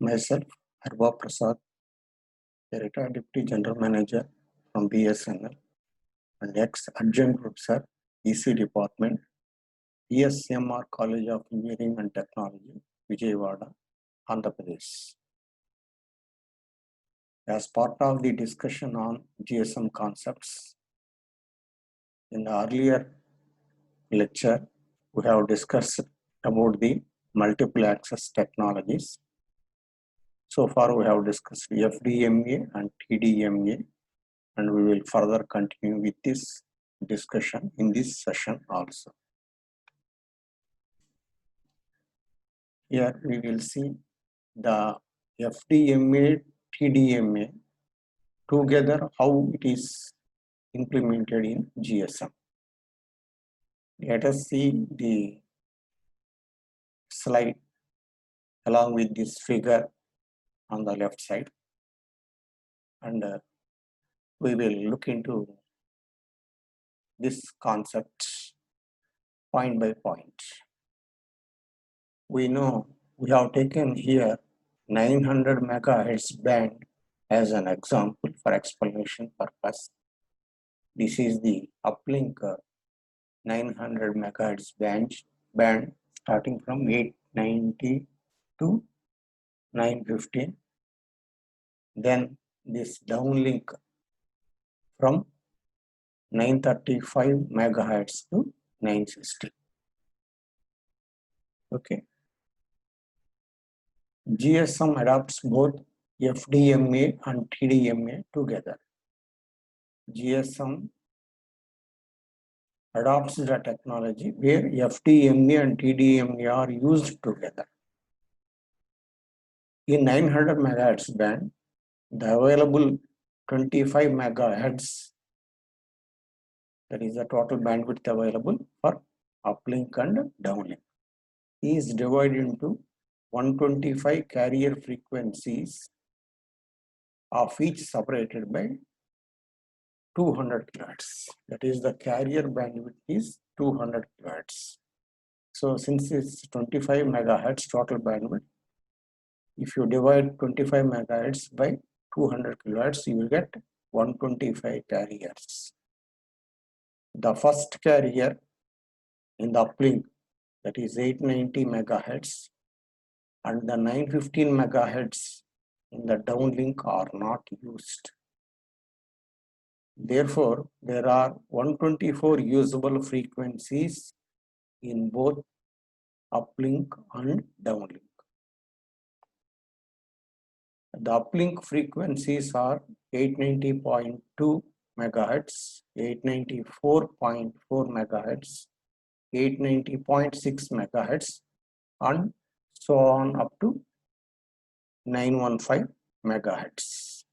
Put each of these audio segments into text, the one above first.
Myself, Arba Prasad, a retired Deputy General Manager from BSNL and ex-adjunct professor, EC Department, ESMR College of Engineering and Technology, Vijayawada, Andhra Pradesh. As part of the discussion on GSM concepts, in the earlier lecture, we have discussed about the multiple access technologies. So far, we have discussed FDMA and TDMA, and we will further continue with this discussion in this session also. Here we will see the FDMA, TDMA together, how it is implemented in GSM. Let us see the slide along with this figure on the left side, and we will look into this concept point by point. We know we have taken here 900 megahertz band as an example for explanation purpose. This is the uplink 900 megahertz band starting from 890 to 915. Then this downlink from 935 megahertz to 960. Okay. GSM adopts both FDMA and TDMA together. GSM adopts the technology where FDMA and TDMA are used together. In 900 megahertz band, the available 25 megahertz, that is the total bandwidth available for uplink and downlink, is divided into 125 carrier frequencies of each separated by 200 kilohertz. That is, the carrier bandwidth is 200 kilohertz. So since it's 25 megahertz total bandwidth, if you divide 25 megahertz by 200 kilohertz, you will get 125 carriers. The first carrier in the uplink, that is 890 megahertz, and the 915 megahertz in the downlink are not used. Therefore, there are 124 usable frequencies in both uplink and downlink. The uplink frequencies are 890.2 megahertz, 894.4 megahertz, 890.6 megahertz, and so on up to 915 megahertz.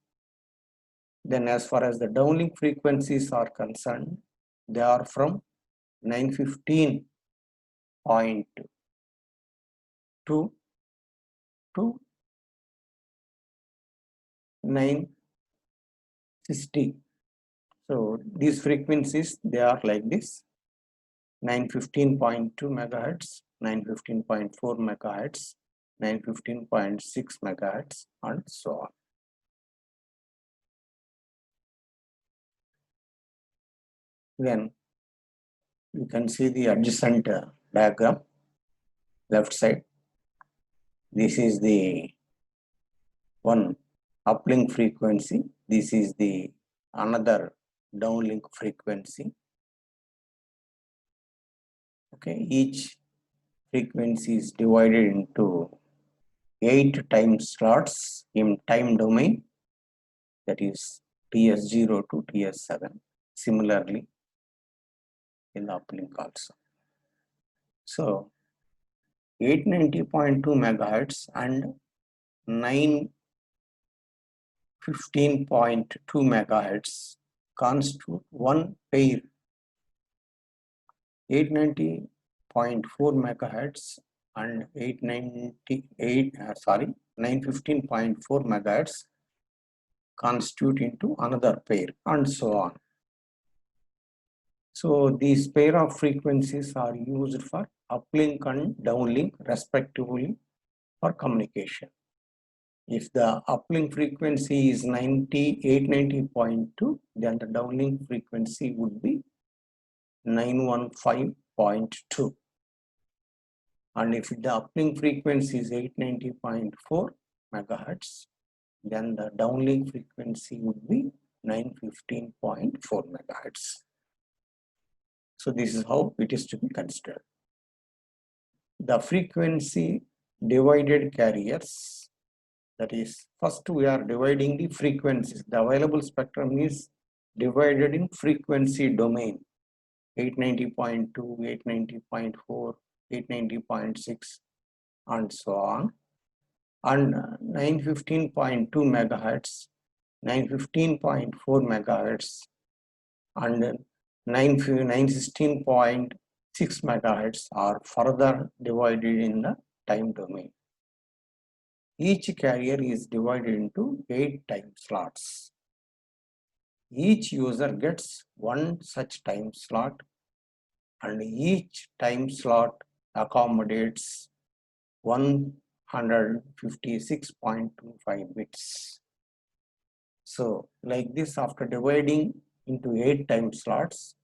Then as far as the downlink frequencies are concerned, they are from 915.2 to 960. So these frequencies, they are like this: 915.2 megahertz, 915.4 megahertz, 915.6 megahertz, and so on. Then you can see the adjacent diagram, left side. This is the one uplink frequency. This is the another downlink frequency. Okay, each frequency is divided into 8 time slots in time domain, that is TS0 to TS7. Similarly, in the uplink also. So 890.2 megahertz and 915.2 megahertz constitute one pair. 890.4 megahertz and 915.4 megahertz constitute into another pair, and so on. So these pair of frequencies are used for uplink and downlink respectively for communication. If the uplink frequency is 890.2, then the downlink frequency would be 915.2. And if the uplink frequency is 890.4 megahertz, then the downlink frequency would be 915.4 megahertz. So this is how it is to be considered. The frequency divided carriers, that is, first we are dividing the frequencies. The available spectrum is divided in frequency domain, 890.2, 890.4, 890.6, and so on. And 915.2 megahertz, 915.4 megahertz, and 916.6 megahertz are further divided in the time domain. Each carrier is divided into 8 time slots. Each user gets one such time slot, and each time slot accommodates 156.25 bits. So like this, after dividing into 8 time slots,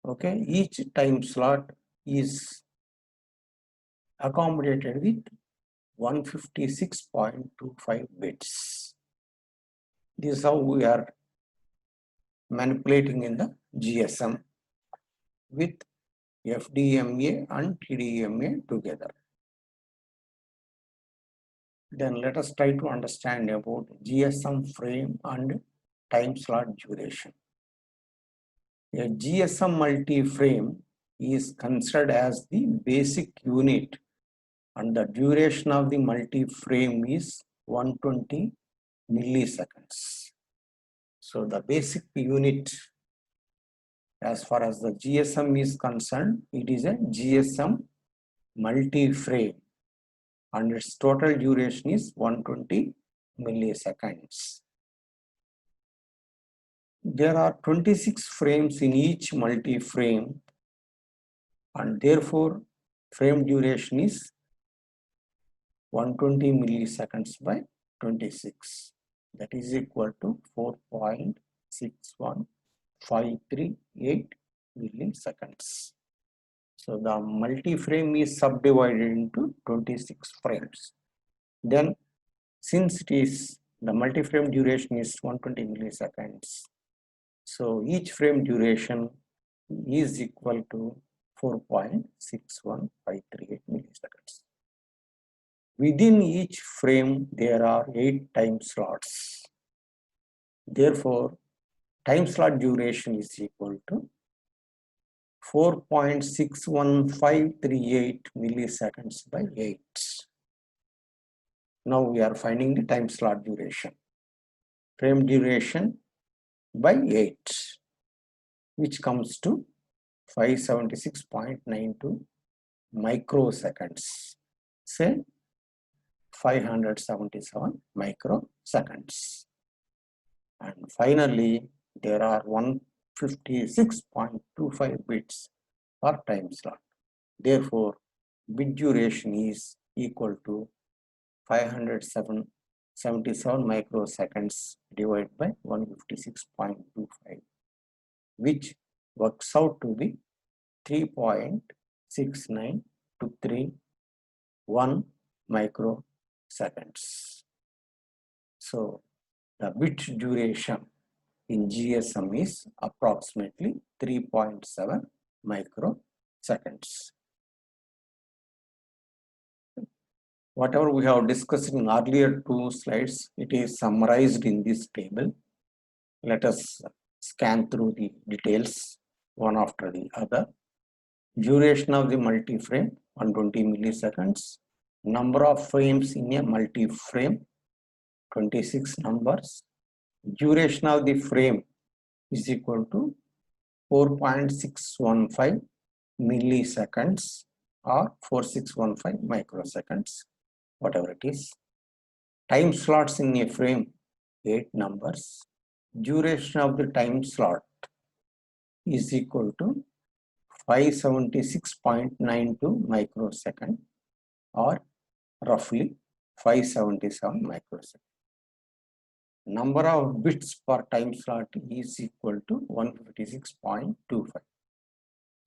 okay, each time slot is accommodated with 156.25 bits. This is how we are manipulating in the GSM with FDMA and TDMA together. Then let us try to understand about GSM frame and time slot duration. A GSM multi-frame is considered as the basic unit, and the duration of the multi-frame is 120 milliseconds. So the basic unit as far as the GSM is concerned, it is a GSM multi-frame, and its total duration is 120 milliseconds. There are 26 frames in each multi-frame, and therefore frame duration is 120 milliseconds by 26. That is equal to 4.61538 milliseconds. So the multi-frame is subdivided into 26 frames. Then, since it is the multi-frame duration is 120 milliseconds, so each frame duration is equal to 4.61538 milliseconds. Within each frame, there are 8 time slots. Therefore, time slot duration is equal to 4.61538 milliseconds by 8. Now we are finding the time slot duration. Frame duration by 8, which comes to 576.92 microseconds. Say 577 microseconds. And finally, there are 156.25 bits per time slot. Therefore, bit duration is equal to 577 microseconds divided by 156.25, which works out to be 3.6923 microseconds. So the bit duration in GSM is approximately 3.7 microseconds. Whatever we have discussed in earlier 2 slides, it is summarized in this table. Let us scan through the details one after the other. Duration of the multi-frame 120 milliseconds. Number of frames in a multi-frame 26 numbers. Duration of the frame is equal to 4.615 milliseconds or 4615 microseconds, whatever it is. Time slots in a frame 8 numbers. Duration of the time slot is equal to 576.92 microsecond or roughly 577 microseconds. Number of bits per time slot is equal to 156.25.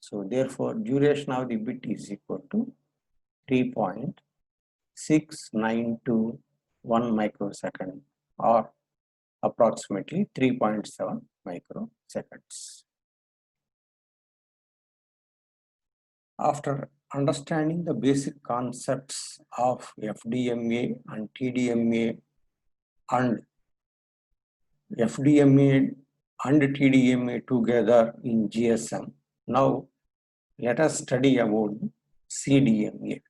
So therefore, duration of the bit is equal to 3.6921 microsecond, or approximately 3.7 microseconds. After understanding the basic concepts of FDMA and TDMA and FDMA and TDMA together in GSM, now let us study about CDMA.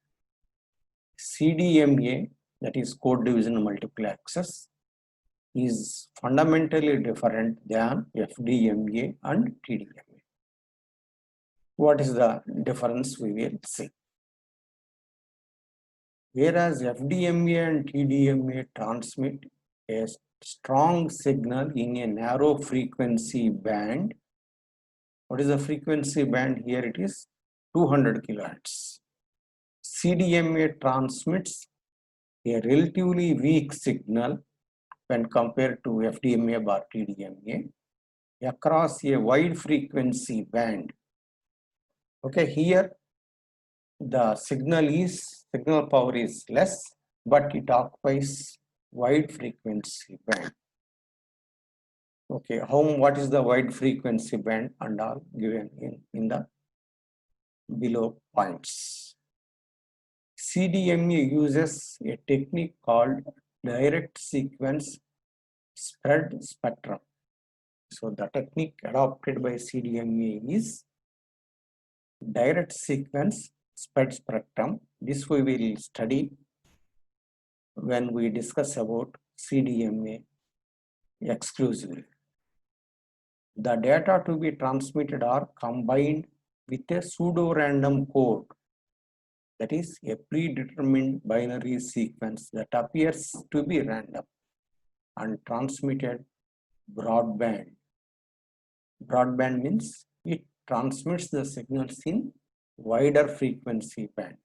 CDMA, that is code division multiplexers, is fundamentally different than FDMA and TDMA. What is the difference we will see. Whereas FDMA and TDMA transmit a strong signal in a narrow frequency band. What is the frequency band? Here it is 200 kilohertz. CDMA transmits a relatively weak signal when compared to FDMA or TDMA across a wide frequency band. Okay, here the signal power is less, but it occupies wide frequency band. Okay, what is the wide frequency band and all given in the below points. CDMA uses a technique called direct sequence spread spectrum. So the technique adopted by CDMA is direct sequence spread spectrum. This we will study when we discuss about CDMA exclusively. The data to be transmitted are combined with a pseudo-random code, that is a predetermined binary sequence that appears to be random, and transmitted broadband. Broadband means it transmits the signals in wider frequency band.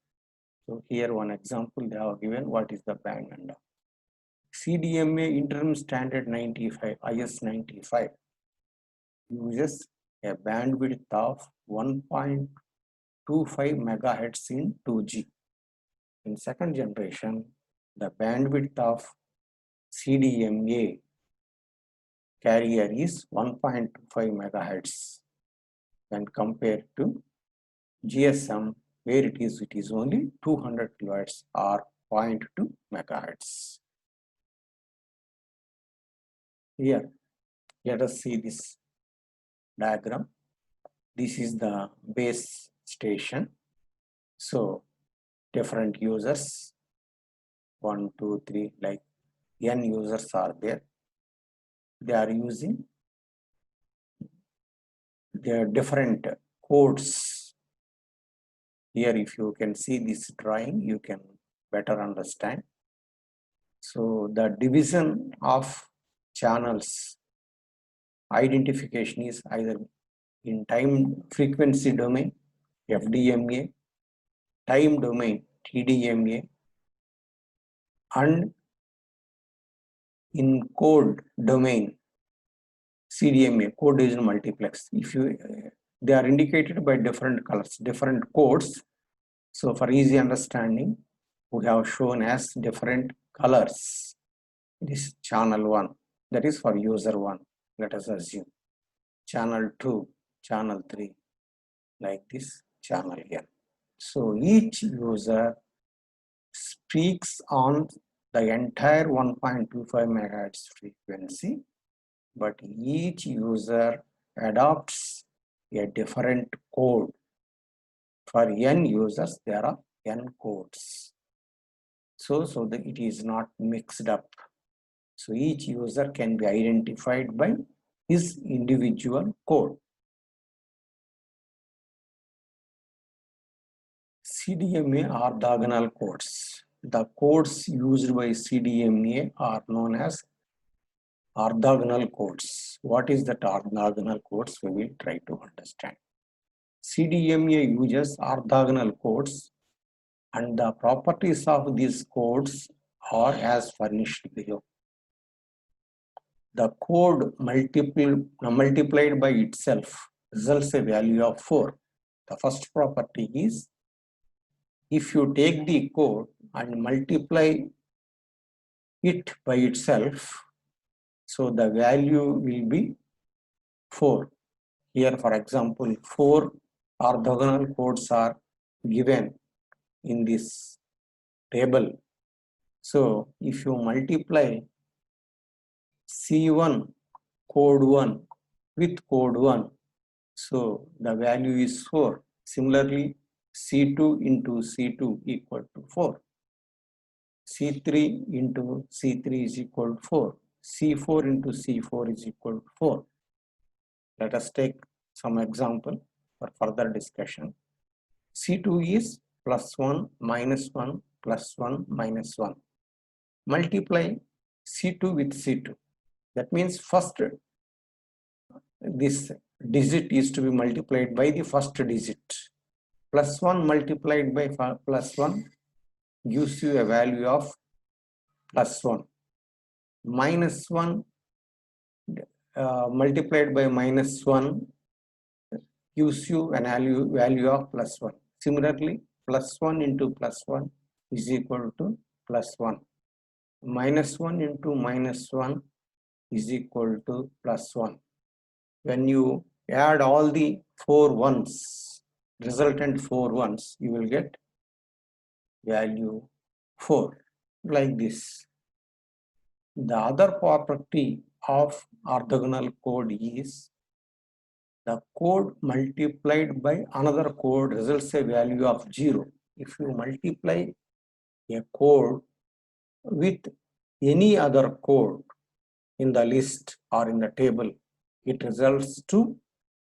So here one example they have given what is the band and all. CDMA interim standard 95, IS-95 uses a bandwidth of 1.25 megahertz in 2G. In second generation, the bandwidth of CDMA carrier is 1.25 megahertz when compared to GSM, where it is only 200 kilohertz or 0.2 megahertz. Here, let us see this diagram. This is the base station. So different users, 1, 2, 3, like n users are there. They are using their different codes. Here, if you can see this drawing, you can better understand. So the division of channels identification is either in time frequency domain, FDMA, time domain, TDMA, and in code domain, CDMA, code division multiplex. If you they are indicated by different colors, different codes. So for easy understanding, we have shown as different colors. This channel 1, that is for user 1, let us assume. Channel 2, channel 3, like this channel here. So each user speaks on the entire 1.25 megahertz frequency, but each user adopts a different code. For n users, there are n codes. So that it is not mixed up. So each user can be identified by his individual code. CDMA orthogonal codes. The codes used by CDMA are known as orthogonal codes. What is that orthogonal codes? We will try to understand. CDMA uses orthogonal codes, and the properties of these codes or as furnished below. The code multiplied by itself results a value of 4. The first property is, if you take the code and multiply it by itself, so the value will be 4. Here, for example, 4 orthogonal codes are given in this table. So if you multiply C1 code 1 with code 1, so the value is 4. Similarly, C2 into C2 equal to 4. C3 into C3 is equal to 4. C4 into C4 is equal to 4. Let us take some example for further discussion. C2 is +1 -1 +1 -1. Multiply C2 with C2. That means first this digit is to be multiplied by the first digit. +1 multiplied by +1 gives you a value of +1. -1 multiplied by -1 gives you an value of +1. Similarly, +1 into +1 is equal to +1. -1 into -1 is equal to +1. When you add all the 4 ones, resultant 4 ones, you will get value 4, like this. The other property of orthogonal code is, the code multiplied by another code results a value of 0. If you multiply a code with any other code in the list or in the table, it results to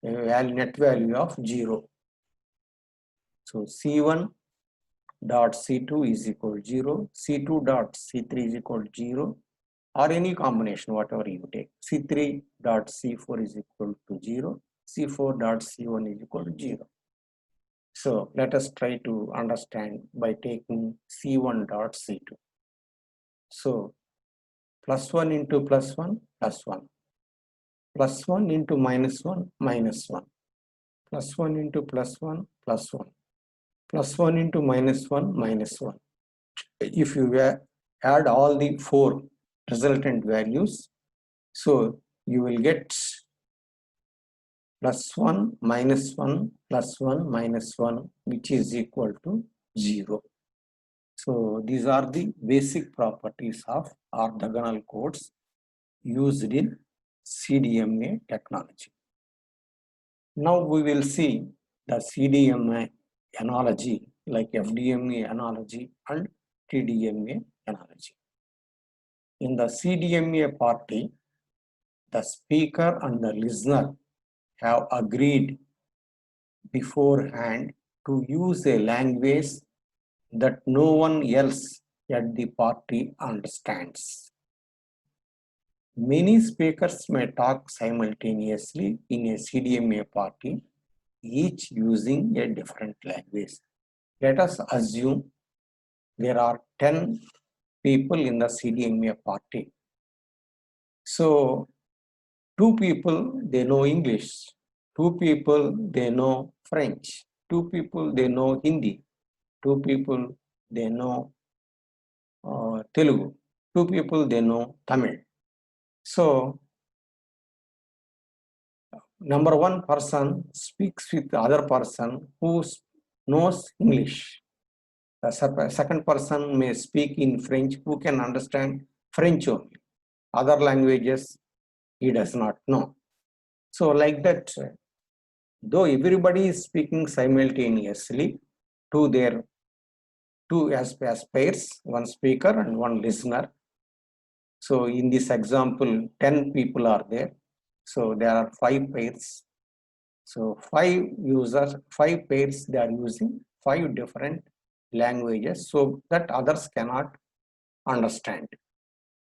a net value of 0. So C1 dot C2 is equal to 0, C2 dot C3 is equal to 0, or any combination, whatever you take. C3 dot C4 is equal to 0, C4 dot C1 is equal to 0. So let us try to understand by taking C1 dot C2. So +1 into +1, +1. +1 into -1, -1. +1 into +1, +1. +1 into -1, -1. If you add all the 4 resultant values, so you will get +1 -1 +1 -1, which is equal to 0. So these are the basic properties of orthogonal codes used in CDMA technology. Now we will see the CDMA analogy, like FDMA analogy and TDMA analogy. In the CDMA party, the speaker and the listener have agreed beforehand to use a language that no one else at the party understands. Many speakers may talk simultaneously in a CDMA party, each using a different language. Let us assume there are 10 people in the CDMA party. So 2 people, they know English, 2 people, they know French, 2 people, they know Hindi, 2 people, they know Telugu, 2 people, they know Tamil. So number 1 person speaks with the other person who knows English. The second person may speak in French, who can understand French only. Other languages he does not know. So like that, though everybody is speaking simultaneously to their 2 as pairs, 1 speaker and 1 listener. So in this example, 10 people are there. So there are 5 pairs. So 5 users, 5 pairs, they are using 5 different languages so that others cannot understand.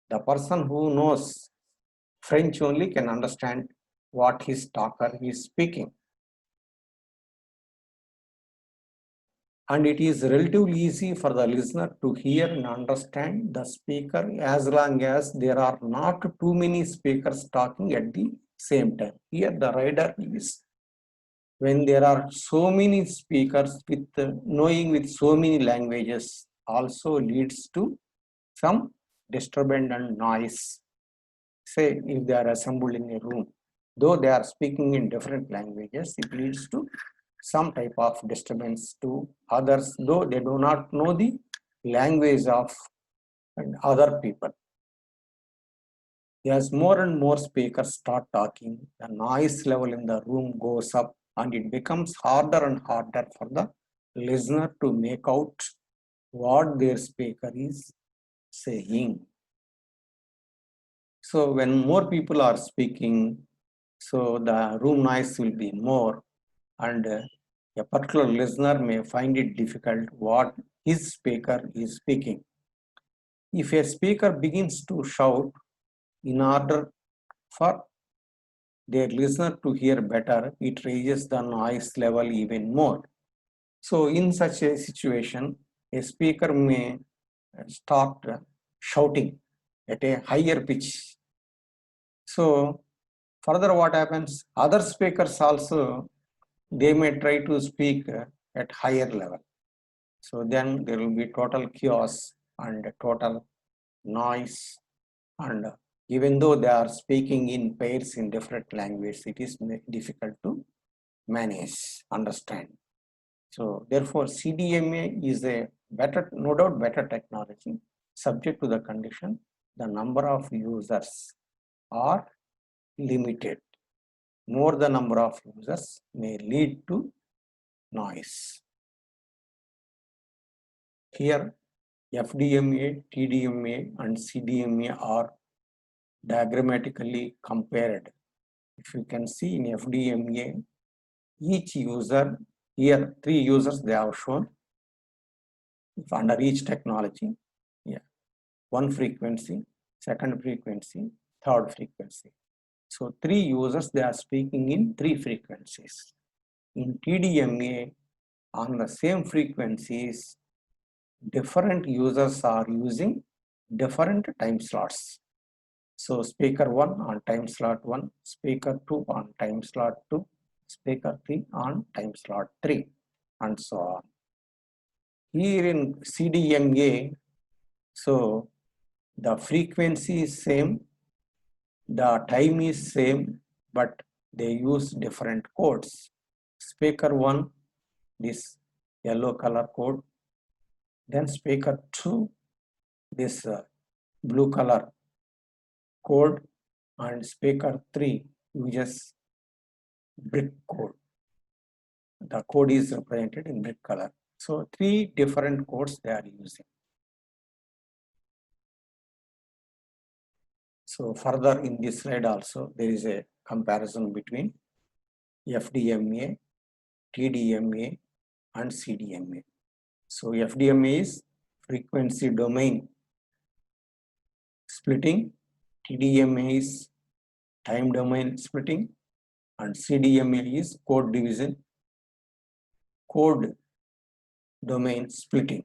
The person who knows French only can understand what his talker is speaking. and it is relatively easy for the listener to hear and understand the speaker as long as there are not too many speakers talking at the same time. Here the rider is when there are so many speakers with knowing with so many languages also leads to some disturbance and noise. Say if they are assembled in a room, though they are speaking in different languages, it leads to some type of disturbance to others, though they do not know the language of other people. As more and more speakers start talking, the noise level in the room goes up and it becomes harder and harder for the listener to make out what their speaker is saying. So when more people are speaking, so the room noise will be more, and a particular listener may find it difficult what his speaker is speaking. If a speaker begins to shout in order for their listener to hear better, it raises the noise level even more. So in such a situation, a speaker may start shouting at a higher pitch. So further what happens, other speakers also, they may try to speak at higher level. So then there will be total chaos and total noise, and even though they are speaking in pairs in different languages, it is difficult to manage, understand. So therefore CDMA is a better, no doubt better technology, subject to the condition the number of users are limited. More the number of users may lead to noise. Here FDMA, TDMA and CDMA are diagrammatically compared. If you can see in FDMA, each user, here 3 users they have shown under each technology. Yeah, one frequency, second frequency, third frequency. So 3 users they are speaking in 3 frequencies. In TDMA, on the same frequencies, different users are using different time slots. So speaker 1 on time slot 1, speaker 2 on time slot 2, speaker 3 on time slot 3, and so on. Here in CDMA, so the frequency is same, the time is same, but they use different codes. Speaker 1, this yellow color code, then speaker 2, this blue color code, and speaker 3 uses brick code. The code is represented in brick color. So 3 different codes they are using. So further in this slide also there is a comparison between FDMA, TDMA and CDMA. So FDMA is frequency domain splitting, TDMA is time domain splitting, and CDMA is code division, code domain splitting.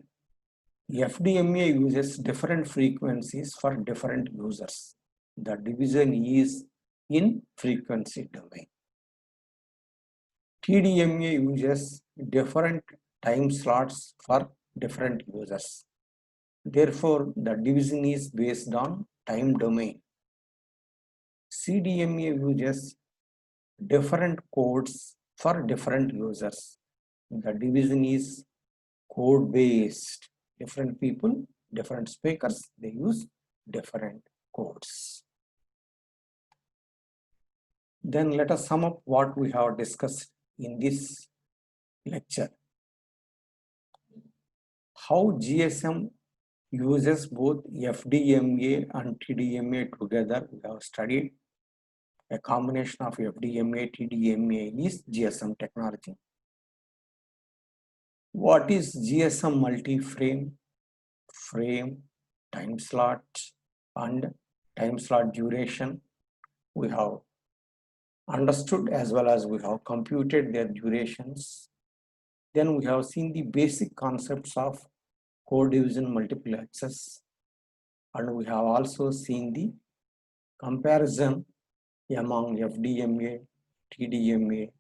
FDMA uses different frequencies for different users. The division is in frequency domain. TDMA uses different time slots for different users. Therefore, the division is based on time domain. CDMA uses different codes for different users. The division is code based. Different people, different speakers, they use different codes. Then let us sum up what we have discussed in this lecture. How GSM uses both FDMA and TDMA together, we have studied. A combination of FDMA, TDMA is GSM technology. What is GSM multi-frame, frame, time slot, and time slot duration? We have understood as well as we have computed their durations. Then we have seen the basic concepts of code division multiplexes, and we have also seen the comparison among FDMA, TDMA,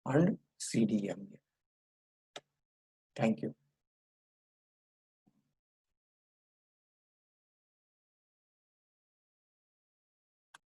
and CDMA. Thank you.